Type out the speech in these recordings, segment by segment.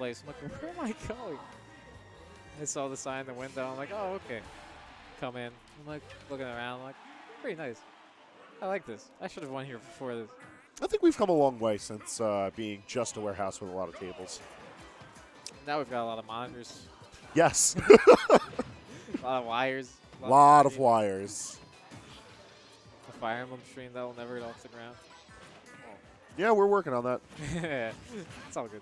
place. I'm like, where am I going? I saw the sign in the window. I'm like, oh, okay. Come in. I'm like looking around. I'm like, pretty nice. I like this. I should have won here before this. I think we've come a long way since being just a warehouse with a lot of tables. Now we've got a lot of monitors, Yes. a lot of wires. A lot of wires. A Fire Emblem stream that will never get off the ground. Yeah, we're working on that. It's all good.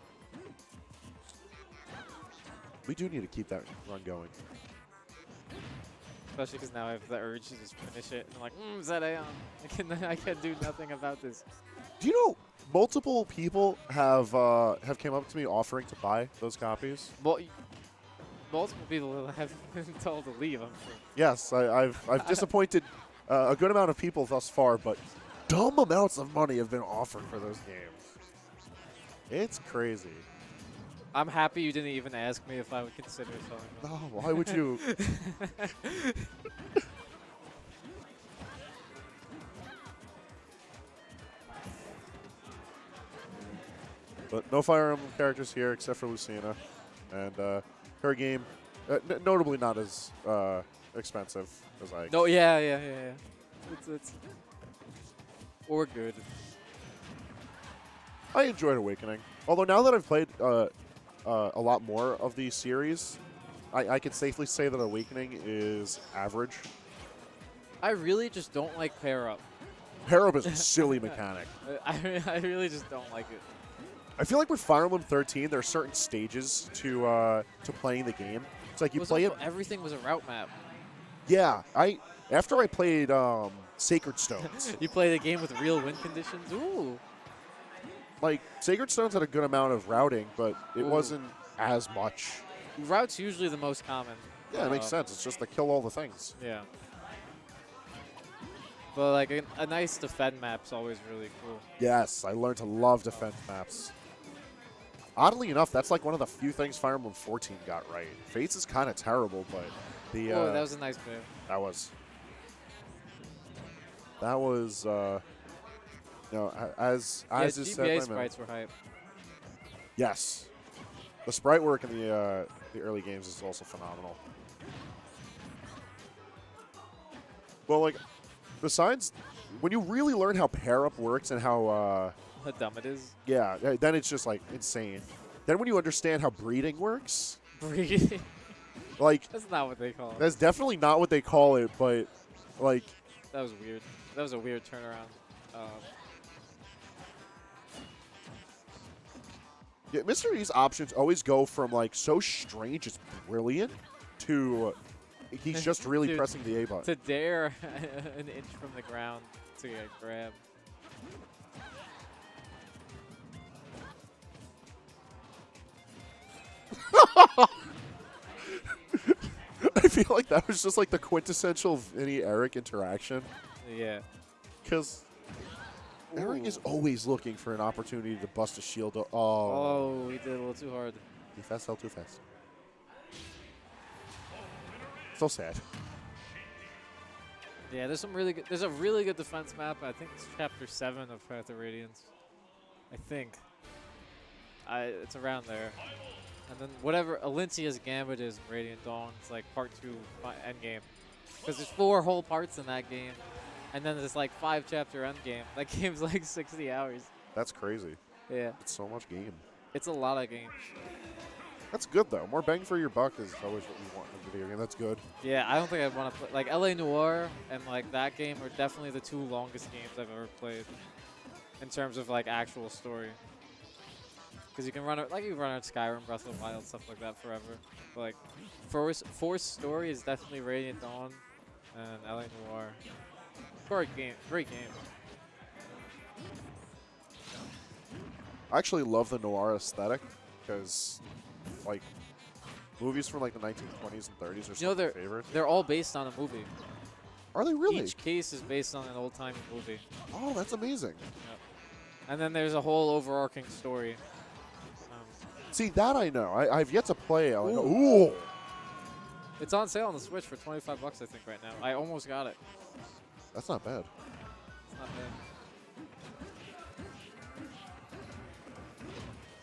We do need to keep that run going. Especially because now I have the urge to just finish it. And I'm like, is that AON? I can do nothing about this. Do you know multiple people have came up to me offering to buy those copies? Well, multiple people have been told to leave, I'm sure. Yes, I've disappointed a good amount of people thus far, but dumb amounts of money have been offered for those games. It's crazy. I'm happy you didn't even ask me if I would consider selling them. No, why would you? But no Fire Emblem characters here except for Lucina. And her game, notably not as expensive as I. No, yeah. It's or good. I enjoyed Awakening. Although now that I've played a lot more of the series, I can safely say that Awakening is average. I really just don't like pair up. Pair up is a silly mechanic. I really just don't like it. I feel like with Fire Emblem 13, there are certain stages to playing the game. It's like you play it. Everything was a route map. Yeah, after I played Sacred Stones. You play the game with real win conditions. Ooh. Like Sacred Stones had a good amount of routing, but it wasn't as much. Route's usually the most common. Yeah, it makes sense. It's just to kill all the things. Yeah. But like a nice defend map's always really cool. Yes, I learned to love defense maps. Oddly enough, that's like one of the few things Fire Emblem 14 got right. Fates is kind of terrible, but the Oh, that was a nice move. That was. You know, as is said GBA by sprites were hype. Yes, the sprite work in the early games is also phenomenal. Well, like besides, when you really learn how pair up works and how dumb it is. Yeah, then it's just like insane. Then when you understand how breeding works, Breeding. like That's not what they call it. that's definitely not what they call it, but like That was weird. That was a weird turnaround. yeah, Mr. E's options always go from like so strange it's brilliant to he's just really Dude, pressing the A button. To dare an inch from the ground to get grabbed. I feel like that was just like the quintessential Vinnie Eric interaction. Yeah. Because Eric is always looking for an opportunity to bust a shield. Oh. Oh, he did a little too hard. Too fast, fell too fast. So sad. Yeah, there's some really good. There's a really good defense map. I think it's Chapter 7 of Path of Radiance. I think. It's around there. And then whatever Alincia's Gambit is in Radiant Dawn, it's like Part 2 endgame. Because there's 4 whole parts in that game. And then there's like 5 chapter endgame. That game's like 60 hours. That's crazy. Yeah. It's so much game. It's a lot of games. That's good, though. More bang for your buck is always what you want in a video game. That's good. Yeah, I don't think I'd want to play. Like, LA Noire and like that game are definitely the 2 longest games I've ever played. In terms of like actual story. Because you can run it, like you run on Skyrim, Breath of the Wild, stuff like that forever. But like, Force story is definitely Radiant Dawn and LA Noire. Great game, great game. I actually love the noir aesthetic because, like, movies from like the 1920s and 30s are some of my favorites. They're all based on a movie. Are they really? Each case is based on an old-timey movie. Oh, that's amazing. Yep. And then there's a whole overarching story. See, that I know. I've yet to play. Ooh. It's on sale on the Switch for $25, I think, right now. I almost got it. That's not bad. It's not bad.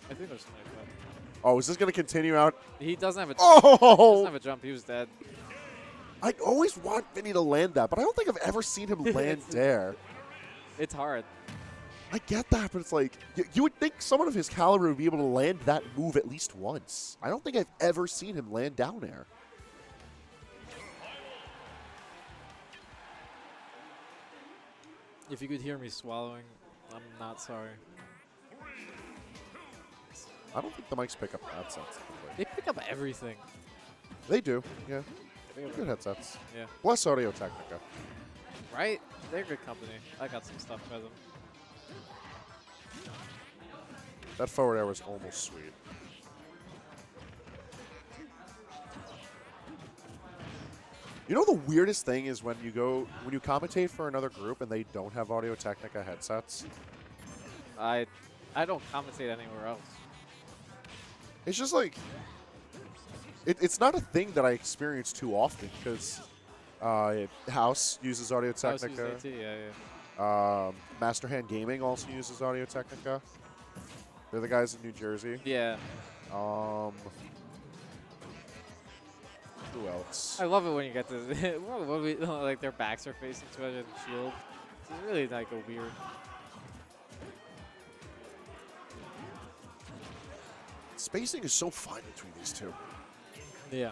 I think there's 25. Oh, is this going to continue out? He doesn't have a. Oh! He doesn't have a jump. He was dead. I always want Vinnie to land that, but I don't think I've ever seen him land there. It's hard. I get that, but it's like, you would think someone of his caliber would be able to land that move at least once. I don't think I've ever seen him land down there. If you could hear me swallowing, I'm not sorry. I don't think the mics pick up that sensitively. They pick up everything. They do, yeah. They pick up Good headsets. Yeah. Bless Audio Technica. Right? They're a good company. I got some stuff by them. That forward air was almost sweet. You know the weirdest thing is when you commentate for another group and they don't have Audio Technica headsets? I don't commentate anywhere else. It's just like, it's not a thing that I experience too often because House uses Audio Technica. House uses AT, yeah. Master Hand Gaming also uses Audio Technica. They're the guys in New Jersey. Yeah. Who else? I love it when you get to like their backs are facing each other in the shield. It's really like a weird. Spacing is so fine between these two. Yeah.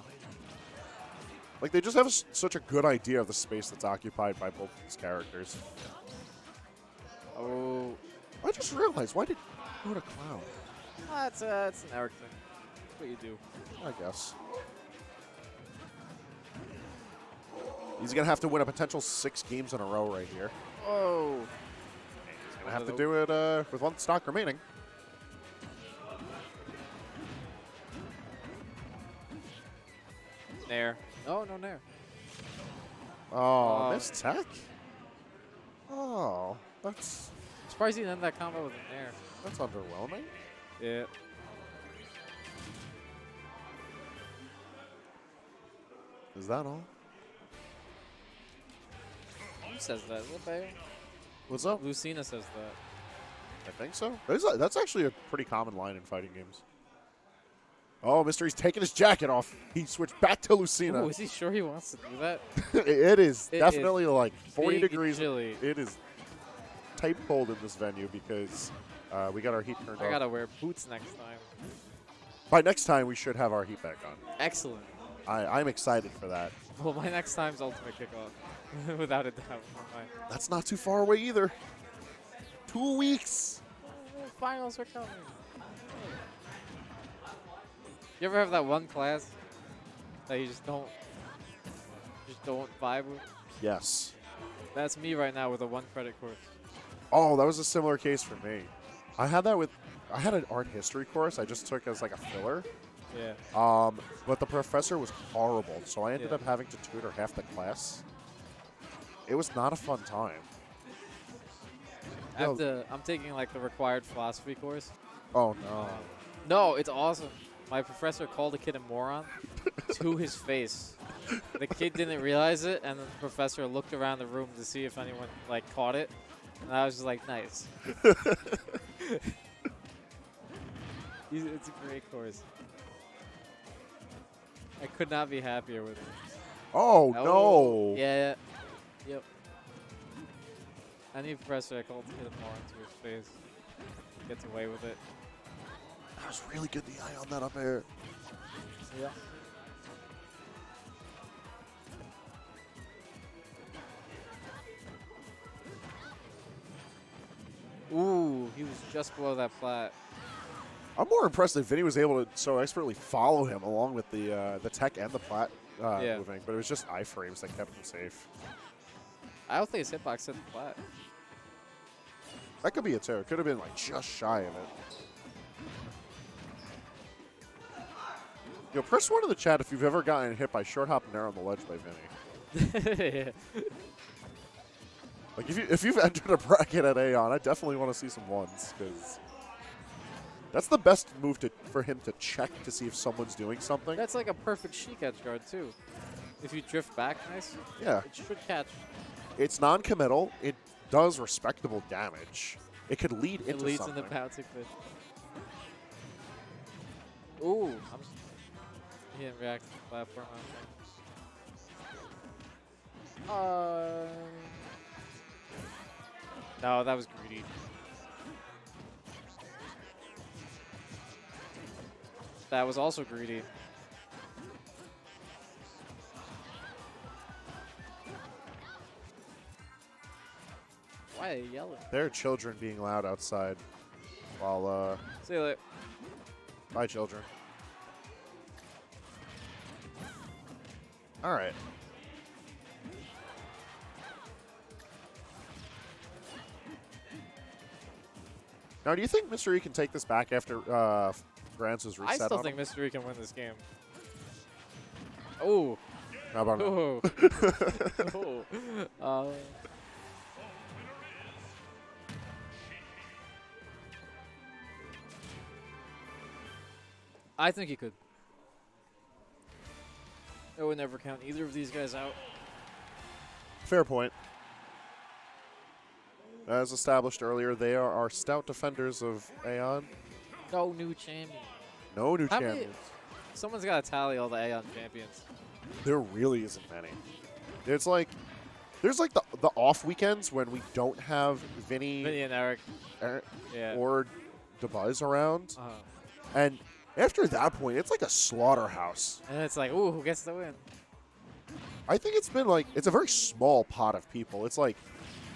Like, they just have such a good idea of the space that's occupied by both of these characters. Oh. I just realized, why did you go to Clown? It's an Eric thing. That's what you do. I guess. He's going to have to win a potential 6 games in a row right here. Oh. He's going to have to do it with 1 stock remaining. Nair. Oh, no Nair. Oh, missed tech? Oh, that's Surprised he didn't end that combo with a Nair. that's underwhelming. Yeah. Is that all? Who says that? Is it Bayo? What's up? Lucina says that. I think so. That's actually a pretty common line in fighting games. Oh, Mystery's taking his jacket off. He switched back to Lucina. Oh, is he sure he wants to do that? It is It definitely is like 40 big degrees. chilly. It is type cold in this venue because we got our heat turned I off. gotta wear boots next time. By next time, we should have our heat back on. Excellent. I'm excited for that. Well, my next time's Ultimate Kickoff. Without a doubt. That's not too far away either. 2 weeks. Finals are coming. You ever have that one class that you just don't vibe with? Yes. That's me right now with a 1 credit course. Oh, that was a similar case for me. I had an art history course I just took as like a filler. Yeah. But the professor was horrible, so I ended up having to tutor half the class. It was not a fun time. I'm taking like the required philosophy course. Oh no. No, it's awesome. My professor called a kid a moron to his face. The kid didn't realize it, and the professor looked around the room to see if anyone like caught it. And I was just like, nice. It's a great course. I could not be happier with it. Oh no. Yeah. Yep. Any professor I called a kid a moron to his face gets away with it. That was really good, the eye on that up air. Yeah. Ooh, he was just below that plat. I'm more impressed that Vinnie was able to so expertly follow him along with the tech and the plat moving, but it was just iframes that kept him safe. I don't think his hitbox hit the plat. That could be it too. It could have been like just shy of it. Yo, press 1 in the chat if you've ever gotten hit by short hop and air on the ledge by Vinnie. Like if you've entered a bracket at AON, I definitely want to see some 1s because that's the best move for him to check to see if someone's doing something. That's like a perfect Sheik edge guard too. If you drift back nice, Yeah. it should catch. It's non-committal. It does respectable damage. It could lead into It leads something. into bouncing fish. Ooh, he didn't react to the platform. No, that was greedy. That was also greedy. Why are you yelling? There are children being loud outside. While, See you later. bye, children. All right. Now, do you think Mystery can take this back after Grants is reset I still on think him? Mystery can win this game. Oh. How about no? Oh. Oh. I think he could. I would never count either of these guys out. Fair point. As established earlier, they are our stout defenders of AON. No new champion. No new How many- champions. Someone's got to tally all the AON champions. There really isn't many. It's like, there's like the off weekends when we don't have Vinnie, Vinnie and Eric. Yeah. or DeBuzz around. Uh-huh. And after that point, it's like a slaughterhouse. And it's like, ooh, who gets the win? I think it's been like, it's a very small pot of people. It's like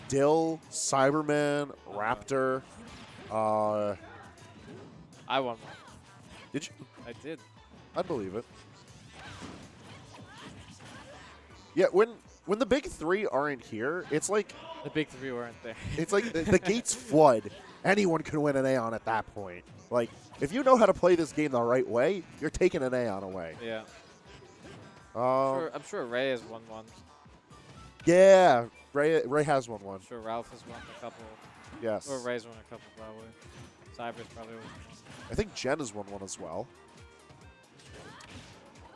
Dill, Cyberman, Raptor. I won one. Did you? I did. I believe it. Yeah, when the big three aren't here, it's like The big three weren't there. it's like the gates flood. Anyone can win an Aeon at that point. Like, if you know how to play this game the right way, you're taking an Aeon away. Yeah. Um, I'm sure Ray has won one. Yeah, Ray has won one. I'm sure Ralph has won a couple. Yes. Or Ray's won a couple, probably. Cyber's probably won one. I think Jen has won one as well.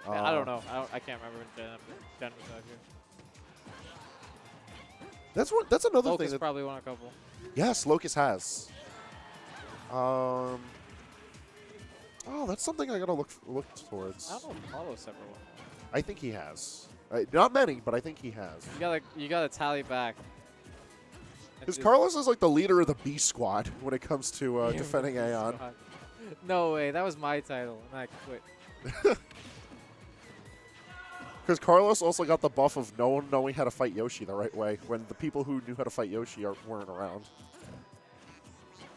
Yeah, I don't know. I can't remember when Jen was out here. That's another Locust thing. That, probably won a couple. yes, Locust has. Oh, that's something I gotta look towards. I don't know if Carlos ever won. I think he has. Not many, but I think he has. You gotta tally back. Because Carlos is like the leader of the B squad when it comes to Yeah, defending Aeon. No way, that was my title, and I quit. Because Carlos also got the buff of no one knowing how to fight Yoshi the right way when the people who knew how to fight Yoshi weren't around.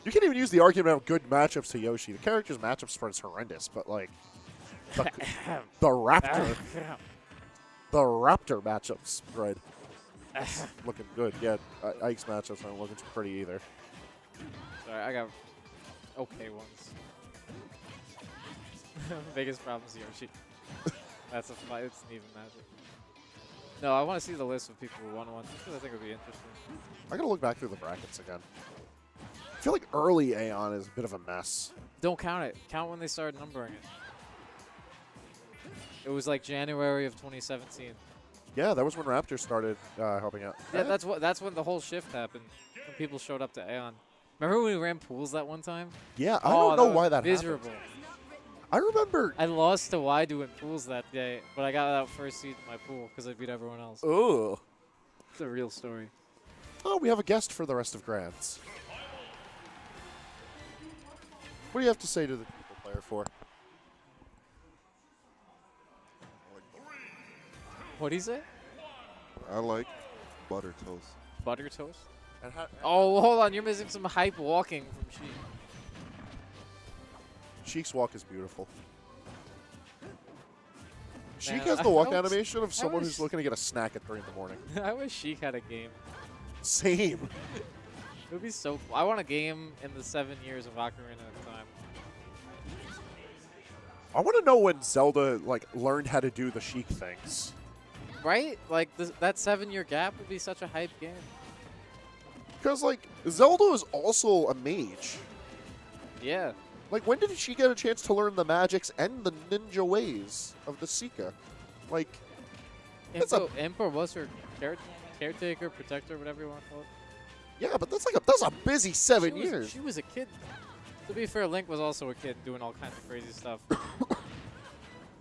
You can't even use the argument of good matchups to Yoshi. The character's matchup spread is horrendous, but like the Raptor, the Raptor matchup spread is looking good. Yeah, Ike's matchups aren't looking too pretty either. Sorry, I got okay ones. Biggest problem is Yoshi. That's a fight. It's an even matchup. No, I want to see the list of people who won one because I think it would be interesting. I gotta look back through the brackets again. I feel like early Aeon is a bit of a mess. Don't count it. Count when they started numbering it. It was like January of 2017. Yeah, that was when Raptor started helping out. Yeah, that's when the whole shift happened. When people showed up to Aeon. Remember when we ran pools that one time? Yeah, I don't know why that miserable. happened. I remember. I lost to Y doing pools that day, but I got out first seed in my pool because I beat everyone else. Oh. It's a real story. Oh, we have a guest for the rest of Grants. What do you have to say to the people player for? What do you say? I like butter toast. Butter toast? And how, Oh, hold on. You're missing some hype walking from Sheik. Sheik's walk is beautiful. Sheik Man, has the I walk wish- animation of I someone wish- who's looking to get a snack at 3 in the morning. I wish Sheik had a game. Same. It would be so cool. I want a game in the 7 years of Ocarina of Time. I want to know when Zelda like learned how to do the Sheik things. Right? Like, that 7-year gap would be such a hype game. Because like Zelda is also a mage. Yeah. Like, when did she get a chance to learn the magics and the ninja ways of the Sika? Like, That's a- Impa was her caretaker, protector, whatever you want to call it. yeah, but that's a busy 7 She was- years. She was a kid. To be fair, Link was also a kid doing all kinds of crazy stuff.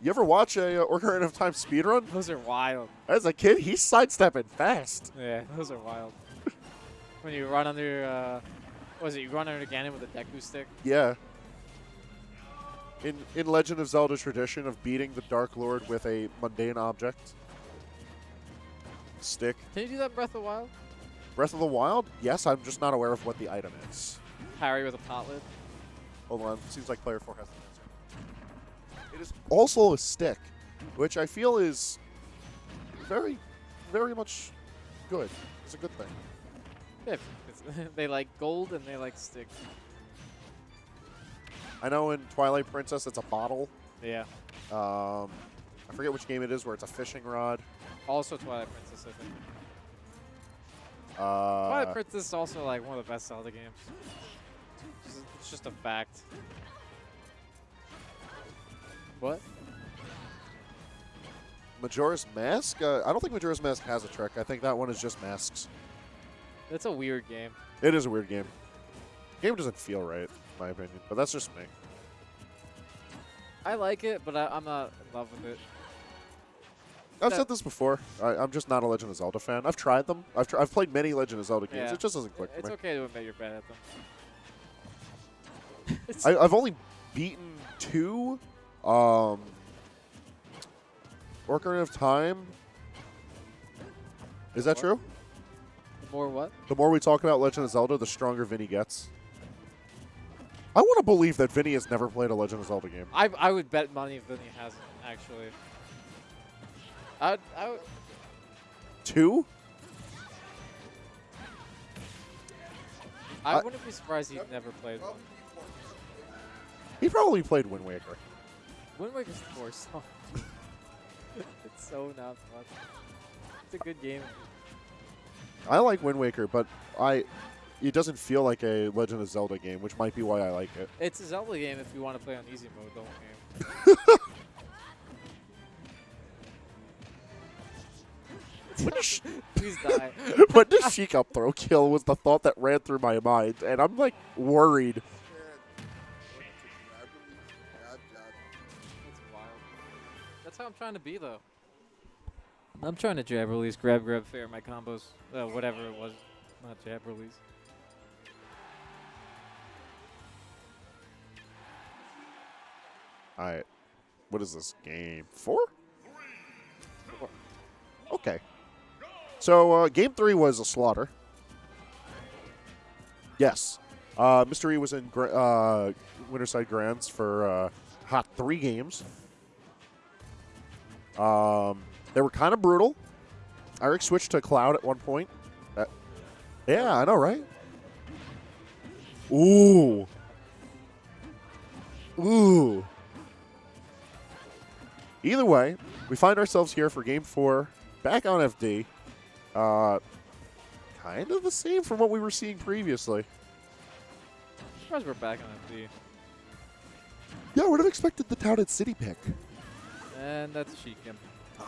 You ever watch a Ocarina of Time speedrun? Those are wild. As a kid, he's sidestepping fast. Yeah, those are wild. When you run under, what was it? You run under Ganon with a Deku stick. Yeah. In Legend of Zelda tradition of beating the Dark Lord with a mundane object. Stick. Can you do that in Breath of the Wild? Breath of the Wild? Yes, I'm just not aware of what the item is. Parry with a pot lid. Hold on. Seems like player 4 has the answer. It is also a stick, which I feel is very, very much good. It's a good thing. Yeah, they like gold and they like sticks. I know in Twilight Princess it's a bottle. Yeah. I forget which game it is where it's a fishing rod. Also Twilight Princess, I think. Twilight Princess is also like one of the best Zelda games. It's just a fact. What? Majora's Mask? I don't think Majora's Mask has a trick. I think that one is just masks. It's a weird game. It is a weird game. The game doesn't feel right, in my opinion, but that's just me. I like it, but I'm not in love with it. I've said this before. I'm just not a Legend of Zelda fan. I've tried them. I've played many Legend of Zelda games. Yeah. It just doesn't click for It's me. okay to admit you're bad at them. I've only beaten 2. Ocarina of Time. Is that true? More what? The more we talk about Legend of Zelda, the stronger Vinnie gets. I want to believe that Vinnie has never played a Legend of Zelda game. I would bet money Vinnie hasn't, actually. I would, 2? I wouldn't be surprised he'd never played one. He probably played Wind Waker. Wind Waker's the worst song. It's so not fun. It's a good game. I like Wind Waker, but it doesn't feel like a Legend of Zelda game, which might be why I like it. It's a Zelda game if you want to play on easy mode, don't game. Please die. When the Sheik up throw kill was the thought that ran through my mind, and I'm like worried. It's wild. That's how I'm trying to be, though. I'm trying to jab release, grab, fair my combos, whatever it was. Not jab release. Alright. What is this game? 4? Okay. So, game 3 was a slaughter. Yes. Mr. E was in Winterside Grands for hot 3 games. They were kind of brutal. Eric switched to Cloud at one point. Yeah, I know, right? Ooh. Ooh. Either way, we find ourselves here for Game 4, back on FD. Kind of the same from what we were seeing previously. I'm surprised we're back on FD. Yeah, I would have expected the touted city pick. And that's Sheik.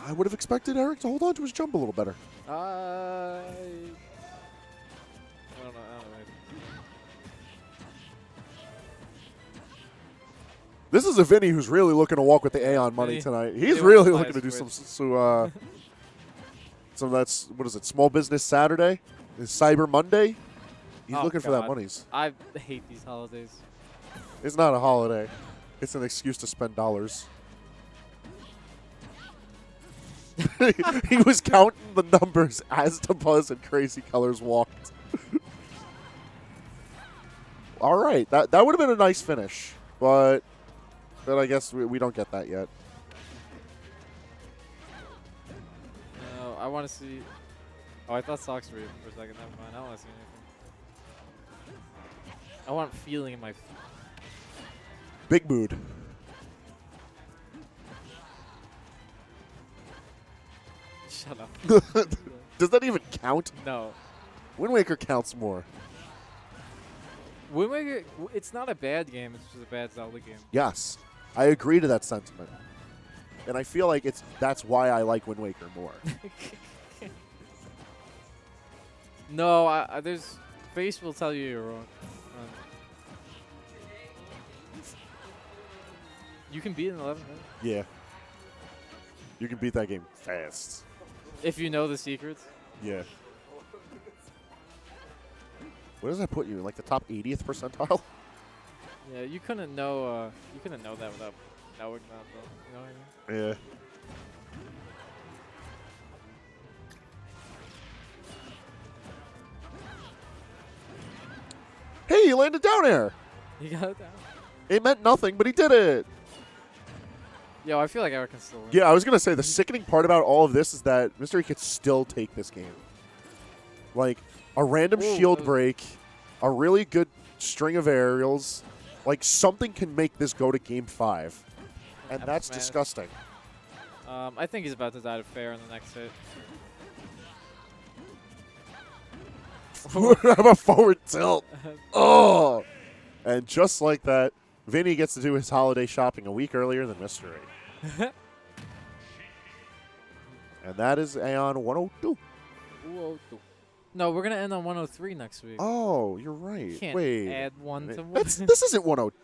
I would have expected Eric to hold on to his jump a little better. I don't know. This is a Vinny who's really looking to walk with the AON money Vinny, tonight. He's he really wants looking to do Switch. some that's, what is it, Small Business Saturday? Is Cyber Monday? He's Oh, looking for that God. monies. I hate these holidays. It's not a holiday. It's an excuse to spend dollars. He was counting the numbers as Buzz and Crazy Colors walked. All right, that would have been a nice finish, but I guess we don't get that yet. No, I want to see. Oh, I thought socks were even for a second. Never mind. I don't want to see anything. I want feeling in my. Big mood. Shut up. Does that even count? No. Wind Waker counts more. Wind Waker, it's not a bad game. It's just a bad Zelda game. Yes, I agree to that sentiment, and I feel like that's why I like Wind Waker more. No, there's face will tell you you're wrong. You can beat it in 11 minutes. Yeah, You can beat that game fast. If you know the secrets. Yeah. What does that put you? Like the top 80th percentile? Yeah, you couldn't know. You couldn't know that without knowing that, though. You know what I mean? Yeah. Hey, he landed down air. You got it down. It meant nothing, but he did it. Yo, I feel like Eric can still win. Yeah, I was going to say, the sickening part about all of this is that Mystery could still take this game. Like, a random Ooh, shield break, a really good string of aerials. Like, something can make this go to game 5. And F that's smash. disgusting. I think he's about to die to fair in the next hit. Have a forward tilt. Oh! And just like that, Vinnie gets to do his holiday shopping a week earlier than Mystery. And that is AON 102. No, we're going to end on 103 next week. Oh, you're right. You can't Wait. add one to one. This isn't 102.